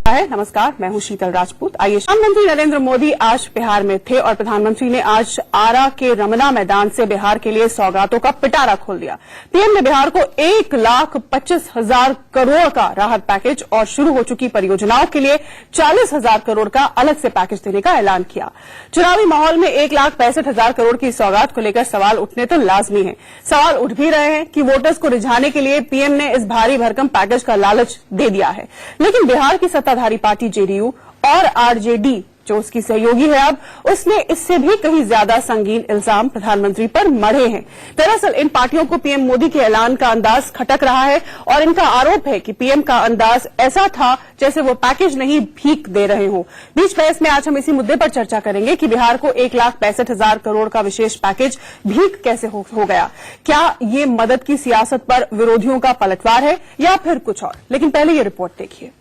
नमस्कार, मैं हूं शीतल राजपूत। आइए, प्रधानमंत्री नरेंद्र मोदी आज बिहार में थे और प्रधानमंत्री ने आज आरा के रमना मैदान से बिहार के लिए सौगातों का पिटारा खोल दिया। पीएम ने बिहार को 1,25,000 करोड़ का राहत पैकेज और शुरू हो चुकी परियोजनाओं के लिए 40,000 करोड़ का अलग से पैकेज देने का ऐलान किया। चुनावी माहौल में 1,65,000 करोड़ की सौगात को लेकर सवाल उठने तो लाजमी है। सवाल उठ भी रहे हैं कि वोटर्स को रिझाने के लिए पीएम ने इस भारी भरकम पैकेज का लालच दे दिया है, लेकिन बिहार की सत्ताधारी पार्टी जेडीयू और आरजेडी जो उसकी सहयोगी है अब, उसने इससे भी कहीं ज्यादा संगीन इल्जाम प्रधानमंत्री पर मढ़े हैं। दरअसल इन पार्टियों को पीएम मोदी के ऐलान का अंदाज खटक रहा है और इनका आरोप है कि पीएम का अंदाज ऐसा था जैसे वो पैकेज नहीं भीख दे रहे हो। बीच बहस में आज हम इसी मुद्दे पर चर्चा करेंगे कि बिहार को 1,65,000 करोड़ का विशेष पैकेज भीख कैसे हो गया। क्या ये मदद की सियासत पर विरोधियों का पलटवार है या फिर कुछ और? लेकिन पहले ये रिपोर्ट देखिए।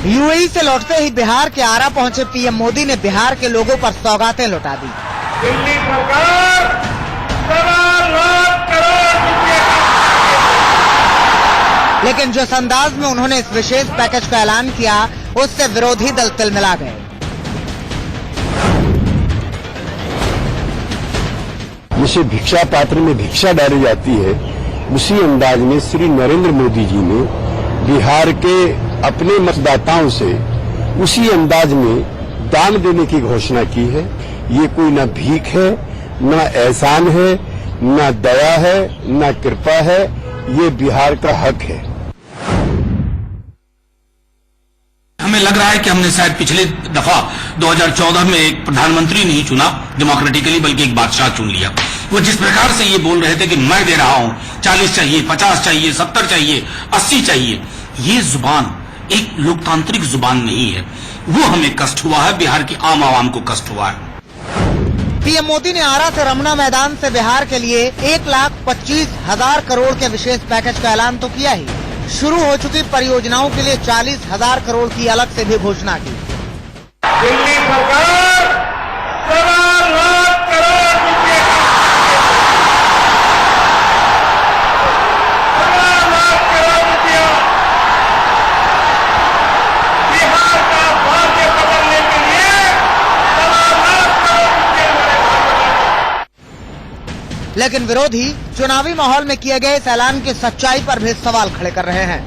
यूएई से लौटते ही बिहार के आरा पहुंचे पीएम मोदी ने बिहार के लोगों पर सौगातें लौटा दी। दिल्ली सरकार 1.25 लाख करोड़ रुपए लेकिन जिस अंदाज में उन्होंने इस विशेष पैकेज का ऐलान किया, उससे विरोधी दल तिलमिला गए। जिसे भिक्षा पात्र में भिक्षा डाली जाती है, उसी अंदाज में श्री नरेंद्र मोदी जी ने बिहार के अपने मतदाताओं से उसी अंदाज में दान देने की घोषणा की है। ये कोई न भीख है, न एहसान है, न दया है, न कृपा है, ये बिहार का हक है। हमें लग रहा है कि हमने शायद पिछले दफा 2014 में एक प्रधानमंत्री नहीं चुना डेमोक्रेटिकली, बल्कि एक बादशाह चुन लिया। वो जिस प्रकार से ये बोल रहे थे कि मैं दे रहा हूं, 40 चाहिए, 50 चाहिए, 70 चाहिए, 80 चाहिए, ये जुबान एक लोकतांत्रिक जुबान नहीं है। वो हमें कष्ट हुआ है, बिहार की आम आवाम को कष्ट हुआ है। पीएम मोदी ने आरा से रमना मैदान से बिहार के लिए 1,25,000 करोड़ के विशेष पैकेज का ऐलान तो किया ही, शुरू हो चुकी परियोजनाओं के लिए 40,000 करोड़ की अलग से भी घोषणा की। दिल्ली सरकार 1.25 लाख करोड़ रुपए बिहार का भाग्य बदलने के लिए 1.25 लाख करोड़ रुपए। लेकिन विरोधी चुनावी माहौल में किए गए इस ऐलान की सच्चाई पर भी सवाल खड़े कर रहे हैं।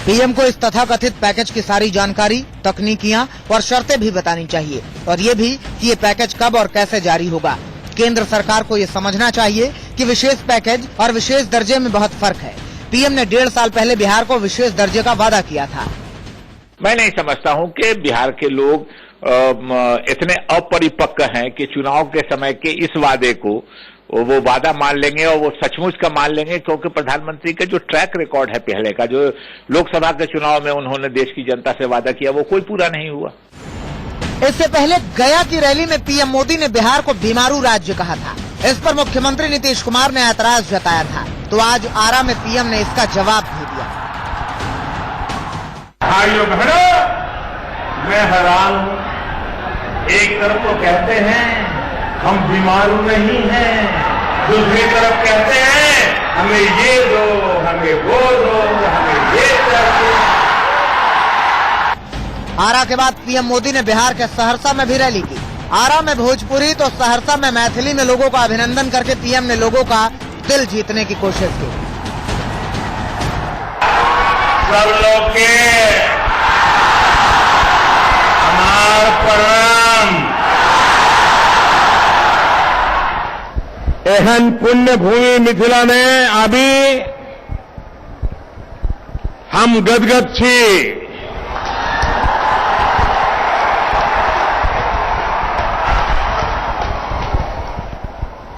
पीएम को इस तथाकथित पैकेज की सारी जानकारी, तकनीकियां और शर्तें भी बतानी चाहिए, और ये भी कि ये पैकेज कब और कैसे जारी होगा। केंद्र सरकार को ये समझना चाहिए कि विशेष पैकेज और विशेष दर्जे में बहुत फर्क है। पीएम ने 1.5 साल पहले बिहार को विशेष दर्जे का वादा किया था। मैं नहीं समझता हूं कि बिहार के लोग इतने अपरिपक्व हैं कि चुनाव के समय के इस वादे को वो वादा मान लेंगे और वो सचमुच का मान लेंगे, क्योंकि प्रधानमंत्री का जो ट्रैक रिकॉर्ड है पहले का, जो लोकसभा के चुनाव में उन्होंने देश की जनता से वादा किया, वो कोई पूरा नहीं हुआ। इससे पहले गया की रैली में पीएम मोदी ने बिहार को बीमारू राज्य कहा था। इस पर मुख्यमंत्री नीतीश कुमार ने ऐतराज जताया था, तो आज आरा में पीएम ने इसका जवाब भी दिया। भाइयों बहनों, मैं हैरान हूं। एक तरफ तो कहते हैं हम बीमारू नहीं हैं, दूसरी तरफ कहते हैं हमें ये दो, हमें वो दो, हमें ये चाहिए। आरा के बाद पीएम मोदी ने बिहार के सहरसा में भी रैली की। आरा में भोजपुरी तो सहरसा में मैथिली में लोगों का अभिनंदन करके पीएम ने लोगों का दिल जीतने की कोशिश की। सब लोग के हमार प्रणाम। एहन पुण्य भूमि मिथिला में अभी हम गदगद छी।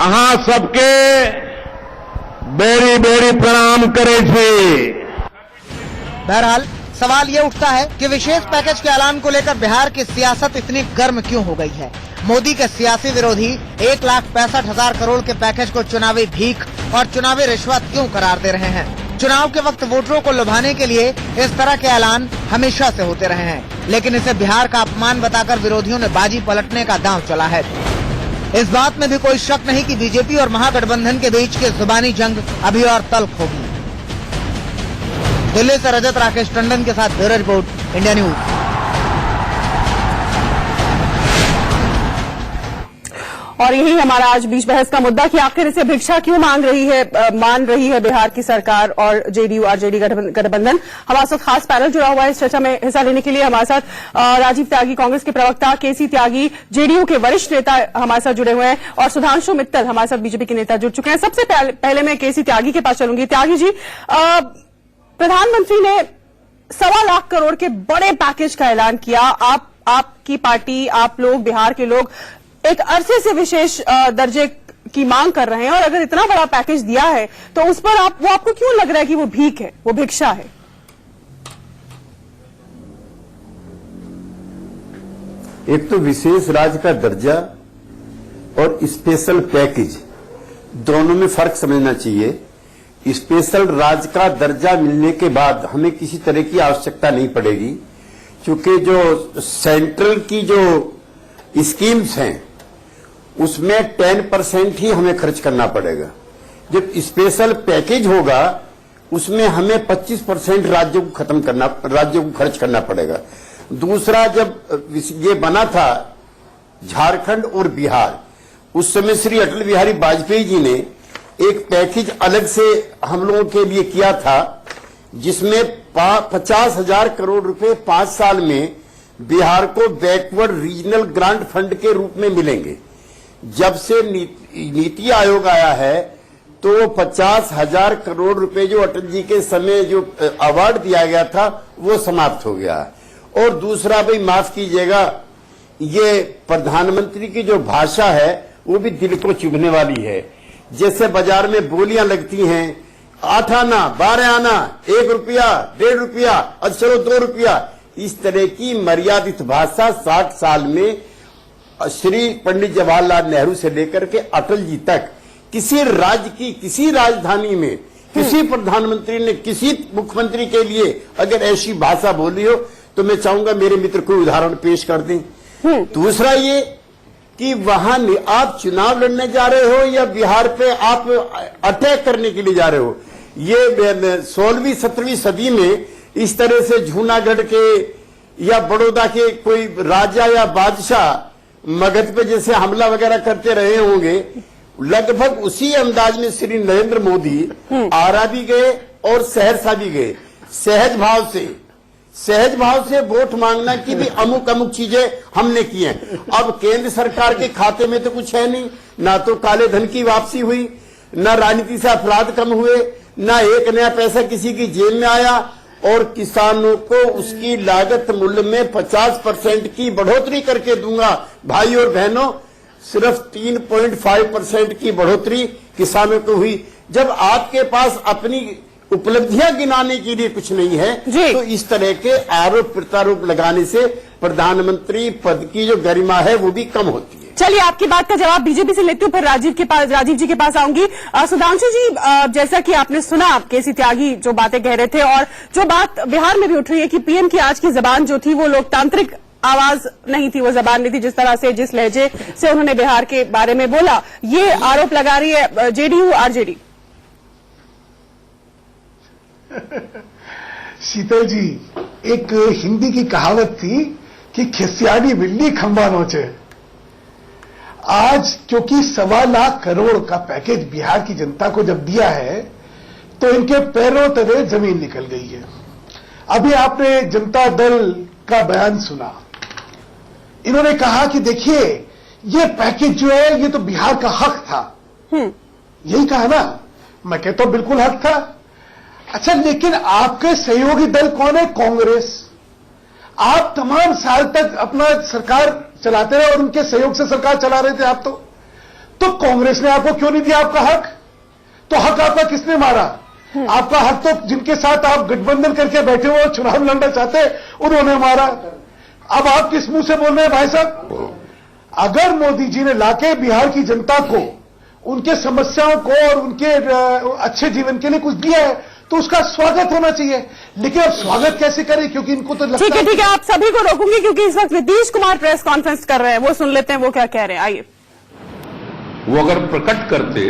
अहाँ सबके बेरी बेरी प्रणाम करे छी। बहरहाल सवाल ये उठता है कि विशेष पैकेज के ऐलान को लेकर बिहार की सियासत इतनी गर्म क्यों हो गई है। मोदी के सियासी विरोधी 1,65,000 करोड़ के पैकेज को चुनावी भीख और चुनावी रिश्वत क्यों करार दे रहे हैं? चुनाव के वक्त वोटरों को लुभाने के लिए इस तरह के ऐलान हमेशा से होते रहे हैं, लेकिन इसे बिहार का अपमान बताकर विरोधियों ने बाजी पलटने का दांव चला है। इस बात में भी कोई शक नहीं कि बीजेपी और महागठबंधन के बीच की जुबानी जंग अभी और तल्ख होगी। दिल्ली से रजत राकेश टंडन के साथ ब्यूरो रिपोर्ट, इंडिया न्यूज। और यही हमारा आज बीच बहस का मुद्दा कि आखिर इसे भिक्षा क्यों मान रही है बिहार की सरकार और जेडीयू आरजेडी गठबंधन। हमारे साथ खास पैनल जुड़ा हुआ है इस चर्चा में हिस्सा लेने के लिए। हमारे साथ राजीव त्यागी कांग्रेस के प्रवक्ता, केसी त्यागी जेडीयू के वरिष्ठ नेता हमारे साथ जुड़े हुए हैं और सुधांशु मित्तल हमारे साथ बीजेपी के नेता जुड़ चुके हैं। सबसे पहले मैं केसी त्यागी के पास चलूंगी। त्यागी जी, प्रधानमंत्री ने 1.25 लाख करोड़ के बड़े पैकेज का ऐलान किया। आपकी पार्टी, आप लोग, बिहार के लोग एक अरसे से विशेष दर्जे की मांग कर रहे हैं और अगर इतना बड़ा पैकेज दिया है तो उस पर आपको क्यों लग रहा है कि वो भीख है, वो भिक्षा है? एक तो विशेष राज्य का दर्जा और स्पेशल पैकेज, दोनों में फर्क समझना चाहिए। स्पेशल राज्य का दर्जा मिलने के बाद हमें किसी तरह की आवश्यकता नहीं पड़ेगी, क्योंकि जो सेंट्रल की जो स्कीम्स हैं उसमें 10% ही हमें खर्च करना पड़ेगा। जब स्पेशल पैकेज होगा उसमें हमें 25% राज्यों को खर्च करना पड़ेगा। दूसरा, जब ये बना था झारखंड और बिहार, उस समय श्री अटल बिहारी वाजपेयी जी ने एक पैकेज अलग से हम लोगों के लिए किया था, जिसमें 50,000 करोड़ रुपए 5 साल में बिहार को बैकवर्ड रीजनल ग्रांट फंड के रूप में मिलेंगे। जब से नीति आयोग आया है तो 50,000 करोड़ रुपए जो अटल जी के समय जो अवार्ड दिया गया था वो समाप्त हो गया। और दूसरा, भाई माफ कीजिएगा, ये प्रधानमंत्री की जो भाषा है वो भी दिल को चुभने वाली है। जैसे बाजार में बोलियां लगती हैं, 8 आना, 12 आना, 1 रुपया, 1.5 रुपया, अब चलो 2 रुपया, इस तरह की मर्यादित भाषा 60 साल में श्री पंडित जवाहरलाल नेहरू से लेकर के अटल जी तक किसी राज्य की किसी राजधानी में किसी प्रधानमंत्री ने किसी मुख्यमंत्री के लिए अगर ऐसी भाषा बोली हो तो मैं चाहूंगा मेरे मित्र को उदाहरण पेश कर दें। दूसरा ये कि वहां आप चुनाव लड़ने जा रहे हो या बिहार पे आप अटैक करने के लिए जा रहे हो। ये 16वीं 17वीं सदी में इस तरह से जूनागढ़ के या बड़ौदा के कोई राजा या बादशाह मगध पे जैसे हमला वगैरह करते रहे होंगे, लगभग उसी अंदाज में श्री नरेंद्र मोदी आरा भी गए और सहरसा भी गए। सहज भाव से वोट मांगना की भी अमुक चीजें हमने की हैं। अब केंद्र सरकार के खाते में तो कुछ है नहीं, ना तो काले धन की वापसी हुई, ना राजनीति से अपराध कम हुए, ना एक नया पैसा किसी की जेब में आया, और किसानों को उसकी लागत मूल्य में 50% की बढ़ोतरी करके दूंगा। भाई और बहनों, सिर्फ 3.5% की बढ़ोतरी किसानों को हुई। जब आपके पास अपनी उपलब्धियां गिनाने के लिए कुछ नहीं है तो इस तरह के आरोप प्रत्यारोप लगाने से प्रधानमंत्री पद की जो गरिमा है वो भी कम होती है। चलिए, आपकी बात का जवाब बीजेपी से लेती हूँ, फिर राजीव जी के पास आऊंगी। सुधांशु जी, जैसा कि आपने सुना, केसी त्यागी जो बातें कह रहे थे और जो बात बिहार में भी उठ रही है कि पीएम की आज की जबान जो थी वो लोकतांत्रिक आवाज नहीं थी, वो जबान नहीं थी, जिस तरह से जिस लहजे से उन्होंने बिहार के बारे में बोला, ये आरोप लगा रही है जेडीयू आरजेडी। शीतल जी, एक हिंदी की कहावत थी कि खिसियानी बिल्ली खंबा नोचे। आज क्योंकि 1.25 लाख करोड़ का पैकेज बिहार की जनता को जब दिया है तो इनके पैरों तले जमीन निकल गई है। अभी आपने जनता दल का बयान सुना, इन्होंने कहा कि देखिए ये पैकेज जो है ये तो बिहार का हक था। यही कहा ना, मैं कहता हूं बिल्कुल हक था। अच्छा, लेकिन आपके सहयोगी दल कौन है? कांग्रेस। आप तमाम साल तक अपना सरकार चलाते रहे और उनके सहयोग से सरकार चला रहे थे आप। तो कांग्रेस ने आपको क्यों नहीं दिया आपका हक? तो हक आपका किसने मारा? आपका हक तो जिनके साथ आप गठबंधन करके बैठे हुए चुनाव लड़ना चाहते उन्होंने मारा। अब आप किस मुंह से बोल रहे हैं भाई साहब? अगर मोदी जी ने लाके बिहार की जनता को उनके समस्याओं को और उनके अच्छे जीवन के लिए कुछ दिया है तो उसका स्वागत होना चाहिए। लेकिन अब स्वागत कैसे करें, क्योंकि इनको तो लगता ठीक है, आप सभी को रोकूंगी क्योंकि इस वक्त नीतीश कुमार प्रेस कॉन्फ्रेंस कर रहे हैं, वो सुन लेते हैं वो क्या कह रहे हैं। आइए। वो अगर प्रकट करते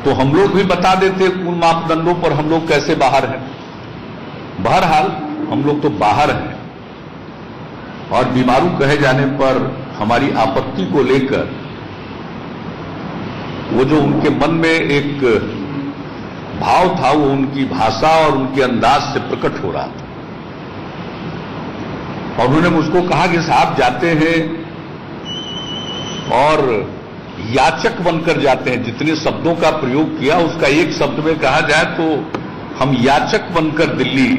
तो हम लोग भी बता देते उन मापदंडों पर हम लोग कैसे बाहर हैं। बहरहाल हम लोग तो बाहर हैं और बीमारू कहे जाने पर हमारी आपत्ति को लेकर वो जो उनके मन में एक भाव था वो उनकी भाषा और उनके अंदाज से प्रकट हो रहा था। और उन्होंने मुझको कहा कि साहब जाते हैं और याचक बनकर जाते हैं। जितने शब्दों का प्रयोग किया उसका एक शब्द में कहा जाए तो हम याचक बनकर दिल्ली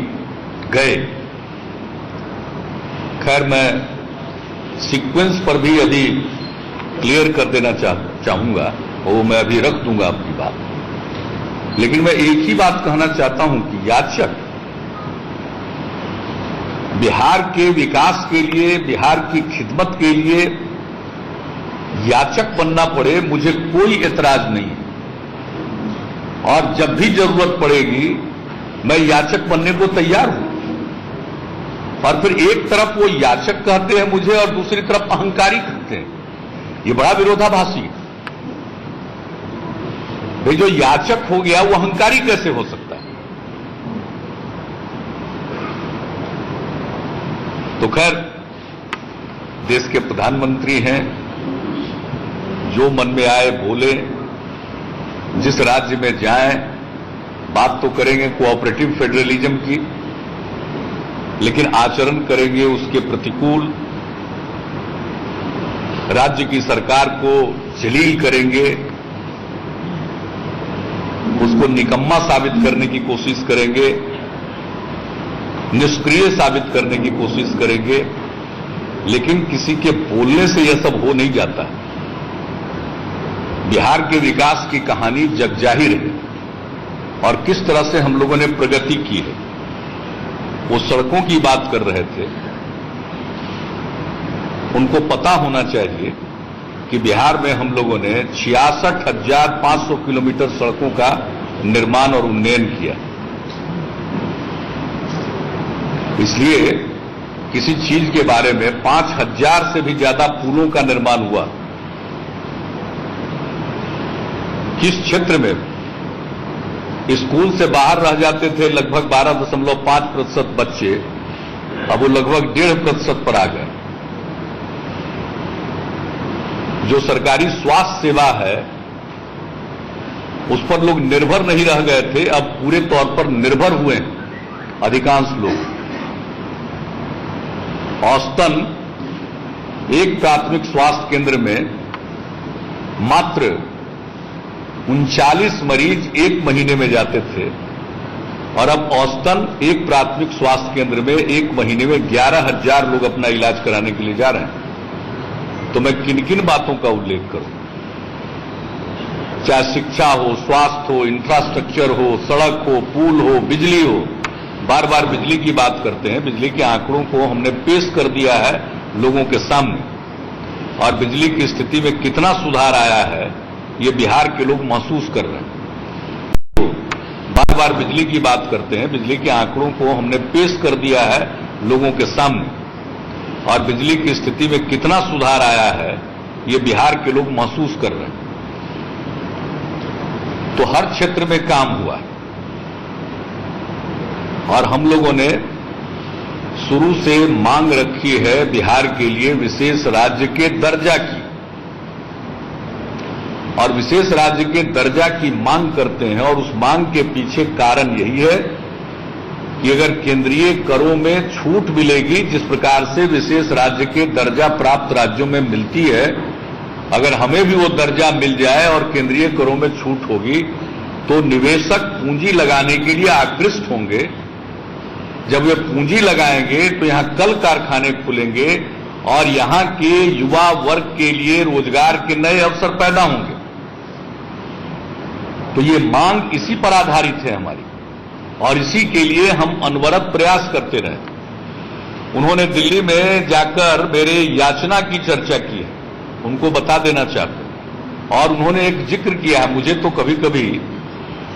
गए। खैर मैं सीक्वेंस पर भी अभी क्लियर कर देना चाहूंगा, वो मैं अभी रख दूंगा अपनी बात। लेकिन मैं एक ही बात कहना चाहता हूं कि याचक बिहार के विकास के लिए, बिहार की खिदमत के लिए याचक बनना पड़े, मुझे कोई एतराज नहीं। और जब भी जरूरत पड़ेगी मैं याचक बनने को तैयार हूं। और फिर एक तरफ वो याचक कहते हैं मुझे और दूसरी तरफ अहंकारी कहते हैं। ये बड़ा विरोधाभासी है। भाई जो याचक हो गया वो अहंकारी कैसे हो सकता है? तो खैर देश के प्रधानमंत्री हैं, जो मन में आए बोले, जिस राज्य में जाएं बात तो करेंगे कोऑपरेटिव फेडरलिज्म की, लेकिन आचरण करेंगे उसके प्रतिकूल। राज्य की सरकार को जलील करेंगे, उसको निकम्मा साबित करने की कोशिश करेंगे, निष्क्रिय साबित करने की कोशिश करेंगे। लेकिन किसी के बोलने से यह सब हो नहीं जाता। बिहार के विकास की कहानी जगजाहिर है और किस तरह से हम लोगों ने प्रगति की है। वो सड़कों की बात कर रहे थे, उनको पता होना चाहिए कि बिहार में हम लोगों ने 66,500 किलोमीटर सड़कों का निर्माण और उन्नयन किया। इसलिए किसी चीज के बारे में 5,000 से भी ज्यादा पुलों का निर्माण हुआ। किस क्षेत्र में स्कूल से बाहर रह जाते थे लगभग 12.5% बच्चे, अब वो लगभग 1.5% पर आ गए। जो सरकारी स्वास्थ्य सेवा है उस पर लोग निर्भर नहीं रह गए थे, अब पूरे तौर पर निर्भर हुए हैं अधिकांश लोग। औसतन एक प्राथमिक स्वास्थ्य केंद्र में मात्र 39 मरीज एक महीने में जाते थे और अब औसतन एक प्राथमिक स्वास्थ्य केंद्र में एक महीने में 11,000 लोग अपना इलाज कराने के लिए जा रहे हैं। तो मैं किन किन बातों का उल्लेख करूं? चाहे शिक्षा हो, स्वास्थ्य हो, इंफ्रास्ट्रक्चर हो, सड़क हो, पुल हो, बिजली हो। बार बार बिजली की बात करते हैं। बिजली के आंकड़ों को हमने पेश कर दिया है लोगों के सामने और बिजली की स्थिति में कितना सुधार आया है ये बिहार के लोग महसूस कर रहे हैं। तो बार बार बिजली की बात करते हैं। बिजली के आंकड़ों को हमने पेश कर दिया है लोगों के सामने और बिजली की स्थिति में कितना सुधार आया है ये बिहार के लोग महसूस कर रहे हैं। तो हर क्षेत्र में काम हुआ और हम लोगों ने शुरू से मांग रखी है बिहार के लिए विशेष राज्य के दर्जा की, और विशेष राज्य के दर्जा की मांग करते हैं। और उस मांग के पीछे कारण यही है कि अगर केंद्रीय करों में छूट मिलेगी, जिस प्रकार से विशेष राज्य के दर्जा प्राप्त राज्यों में मिलती है, अगर हमें भी वो दर्जा मिल जाए और केंद्रीय करों में छूट होगी तो निवेशक पूंजी लगाने के लिए आकृष्ट होंगे। जब वे पूंजी लगाएंगे तो यहां कल कारखाने खुलेंगे और यहां के युवा वर्ग के लिए रोजगार के नए अवसर पैदा होंगे। तो ये मांग इसी पर आधारित है हमारी और इसी के लिए हम अनवरत प्रयास करते रहे। उन्होंने दिल्ली में जाकर मेरे याचना की चर्चा की है, उनको बता देना चाहते हैं। और उन्होंने एक जिक्र किया है, मुझे तो कभी कभी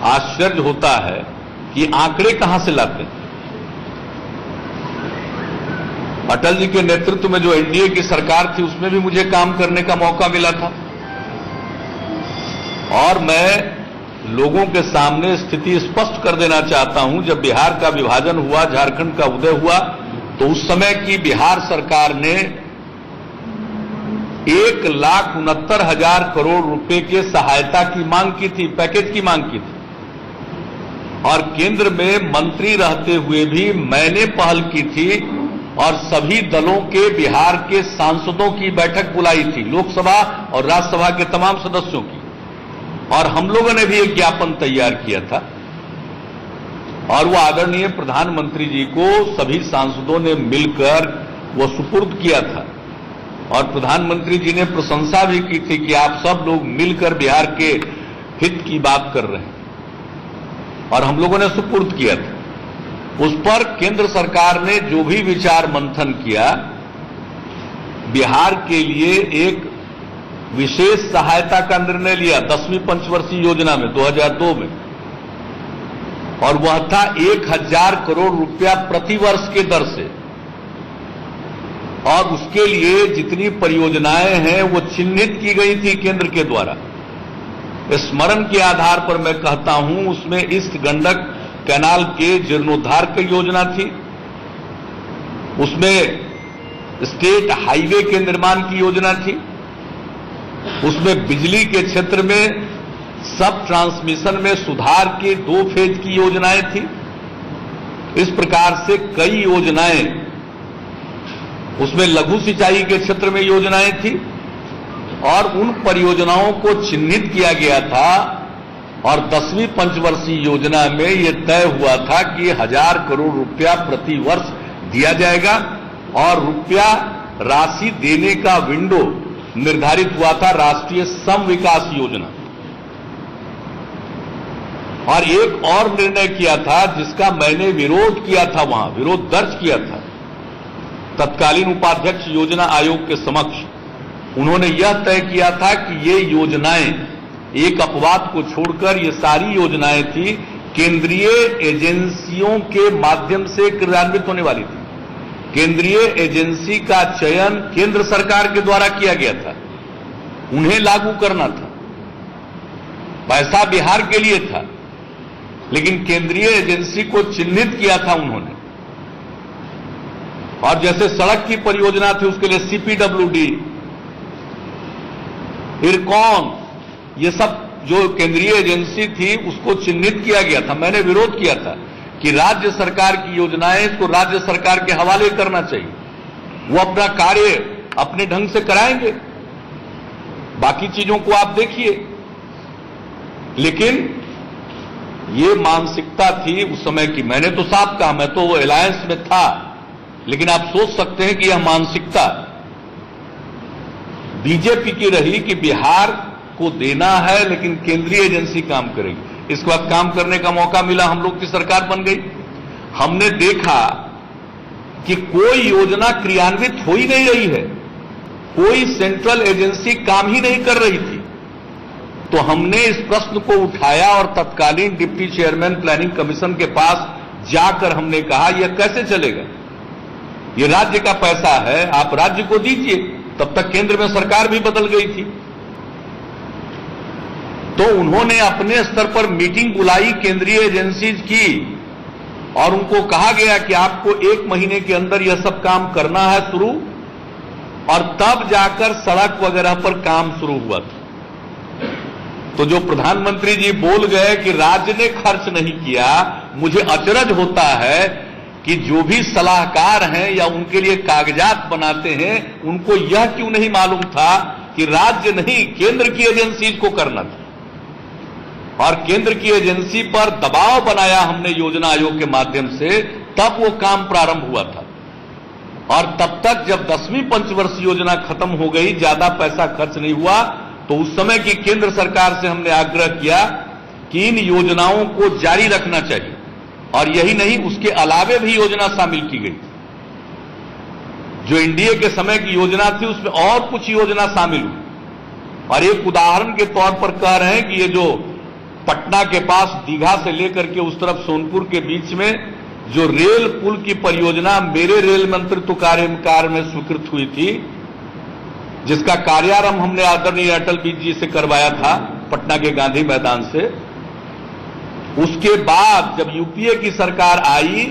आश्चर्य होता है कि आंकड़े कहां से लाते हैं। अटल जी के नेतृत्व में जो एनडीए की सरकार थी उसमें भी मुझे काम करने का मौका मिला था और मैं लोगों के सामने स्थिति स्पष्ट कर देना चाहता हूं। जब बिहार का विभाजन हुआ, झारखंड का उदय हुआ, तो उस समय की बिहार सरकार ने 1,69,000 करोड़ रुपए के सहायता की मांग की थी, पैकेज की मांग की थी। और केंद्र में मंत्री रहते हुए भी मैंने पहल की थी और सभी दलों के बिहार के सांसदों की बैठक बुलाई थी, लोकसभा और राज्यसभा के तमाम सदस्यों की, और हम लोगों ने भी एक ज्ञापन तैयार किया था और वो आदरणीय प्रधानमंत्री जी को सभी सांसदों ने मिलकर वो सुपुर्द किया था। और प्रधानमंत्री जी ने प्रशंसा भी की थी कि आप सब लोग मिलकर बिहार के हित की बात कर रहे हैं, और हम लोगों ने सुपुर्द किया था। उस पर केंद्र सरकार ने जो भी विचार मंथन किया, बिहार के लिए एक विशेष सहायता का निर्णय लिया 10वीं पंचवर्षीय योजना में 2002 में, और वह था 1,000 करोड़ रुपया प्रतिवर्ष के दर से। और उसके लिए जितनी परियोजनाएं हैं वो चिन्हित की गई थी केंद्र के द्वारा। स्मरण के आधार पर मैं कहता हूं, उसमें ईस्ट गंडक कैनाल के जीर्णोद्धार की योजना थी, उसमें स्टेट हाईवे के निर्माण की योजना थी, उसमें बिजली के क्षेत्र में सब ट्रांसमिशन में सुधार के 2 फेज की योजनाएं थी। इस प्रकार से कई योजनाएं, उसमें लघु सिंचाई के क्षेत्र में योजनाएं थी, और उन परियोजनाओं को चिन्हित किया गया था। और 10वीं पंचवर्षीय योजना में यह तय हुआ था कि 1,000 करोड़ रुपया प्रति वर्ष दिया जाएगा, और रुपया राशि देने का विंडो निर्धारित हुआ था राष्ट्रीय सम विकास योजना। और एक और निर्णय किया था जिसका मैंने विरोध किया था, वहां विरोध दर्ज किया था तत्कालीन उपाध्यक्ष योजना आयोग के समक्ष। उन्होंने यह तय किया था कि ये योजनाएं, एक अपवाद को छोड़कर ये सारी योजनाएं थी केंद्रीय एजेंसियों के माध्यम से क्रियान्वित होने वाली थी। केंद्रीय एजेंसी का चयन केंद्र सरकार के द्वारा किया गया था, उन्हें लागू करना था। पैसा बिहार के लिए था, लेकिन केंद्रीय एजेंसी को चिन्हित किया था उन्होंने। और जैसे सड़क की परियोजना थी, उसके लिए सीपीडब्ल्यूडी, इरकॉन, ये सब जो केंद्रीय एजेंसी थी उसको चिन्हित किया गया था। मैंने विरोध किया था कि राज्य सरकार की योजनाएं इसको राज्य सरकार के हवाले करना चाहिए, वो अपना कार्य अपने ढंग से कराएंगे, बाकी चीजों को आप देखिए। लेकिन ये मानसिकता थी उस समय की। मैंने तो साफ कहा, मैं तो वो अलायंस में था, लेकिन आप सोच सकते हैं कि यह मानसिकता बीजेपी की रही कि बिहार को देना है लेकिन केंद्रीय एजेंसी काम करेगी। इसके बाद काम करने का मौका मिला, हम लोग की सरकार बन गई। हमने देखा कि कोई योजना क्रियान्वित हो ही नहीं रही है, कोई सेंट्रल एजेंसी काम ही नहीं कर रही थी। तो हमने इस प्रश्न को उठाया और तत्कालीन डिप्टी चेयरमैन प्लानिंग कमीशन के पास जाकर हमने कहा यह कैसे चलेगा, ये राज्य का पैसा है, आप राज्य को दीजिए। तब तक केंद्र में सरकार भी बदल गई थी। तो उन्होंने अपने स्तर पर मीटिंग बुलाई केंद्रीय एजेंसीज की, और उनको कहा गया कि आपको 1 महीने के अंदर यह सब काम करना है शुरू, और तब जाकर सड़क वगैरह पर काम शुरू हुआ था। तो जो प्रधानमंत्री जी बोल गए कि राज्य ने खर्च नहीं किया, मुझे अचरज होता है कि जो भी सलाहकार हैं या उनके लिए कागजात बनाते हैं, उनको यह क्यों नहीं मालूम था कि राज्य नहीं केंद्र की एजेंसी को करना था। और केंद्र की एजेंसी पर दबाव बनाया हमने योजना आयोग के माध्यम से, तब वो काम प्रारंभ हुआ था। और तब तक जब 10वीं पंचवर्षीय योजना खत्म हो गई, ज्यादा पैसा खर्च नहीं हुआ, तो उस समय की केंद्र सरकार से हमने आग्रह किया कि इन योजनाओं को जारी रखना चाहिए, और यही नहीं उसके अलावे भी योजना शामिल की गई। जो एनडीए के समय की योजना थी उसमें और कुछ योजना शामिल हुई। और एक उदाहरण के तौर पर कह रहे हैं कि ये जो पटना के पास दीघा से लेकर के उस तरफ सोनपुर के बीच में जो रेल पुल की परियोजना मेरे रेल मंत्रित्व कार्य में स्वीकृत हुई थी, जिसका कार्यारंभ हमने आदरणीय अटल बिहारी जी से करवाया था पटना के गांधी मैदान से, उसके बाद जब यूपीए की सरकार आई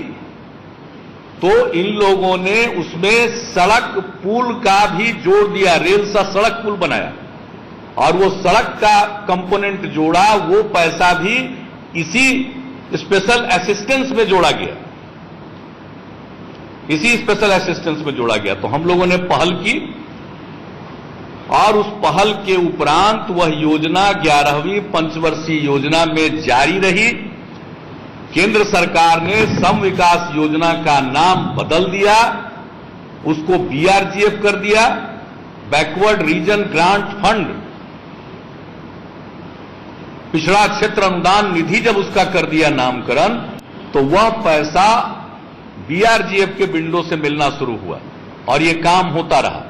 तो इन लोगों ने उसमें सड़क पुल का भी जोड़ दिया, रेल सा सड़क पुल बनाया और वो सड़क का कंपोनेंट जोड़ा, वो पैसा भी इसी स्पेशल असिस्टेंस में जोड़ा गया, इसी स्पेशल असिस्टेंस में जोड़ा गया। तो हम लोगों ने पहल की और उस पहल के उपरांत वह योजना 11वीं पंचवर्षीय योजना में जारी रही। केंद्र सरकार ने सम विकास योजना का नाम बदल दिया, उसको बीआरजीएफ कर दिया, बैकवर्ड रीजन ग्रांट फंड, पिछड़ा क्षेत्र अनुदान निधि जब उसका कर दिया नामकरण, तो वह पैसा बीआरजीएफ के विंडो से मिलना शुरू हुआ और ये काम होता रहा।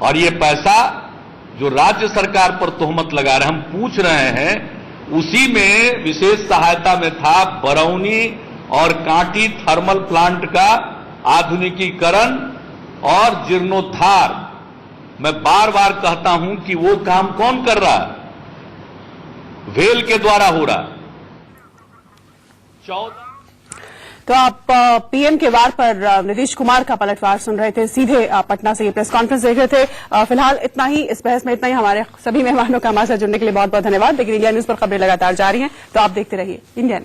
और ये पैसा जो राज्य सरकार पर तोहमत लगा रहे, हम पूछ रहे हैं, उसी में विशेष सहायता में था बरौनी और कांटी थर्मल प्लांट का आधुनिकीकरण और जीर्णोद्धार। मैं बार बार कहता हूं कि वो काम कौन कर रहा है? वेल के द्वारा हो रहा। 14 तो आप पीएम के वार पर नीतीश कुमार का पलटवार सुन रहे थे, सीधे पटना से ये प्रेस कॉन्फ्रेंस देख रहे थे। फिलहाल इतना ही, इस बहस में इतना ही। हमारे सभी मेहमानों का हमारे साथ जुड़ने के लिए बहुत बहुत धन्यवाद। लेकिन इंडिया न्यूज पर खबरें लगातार जारी हैं, तो आप देखते रहिए इंडिया न्यूज।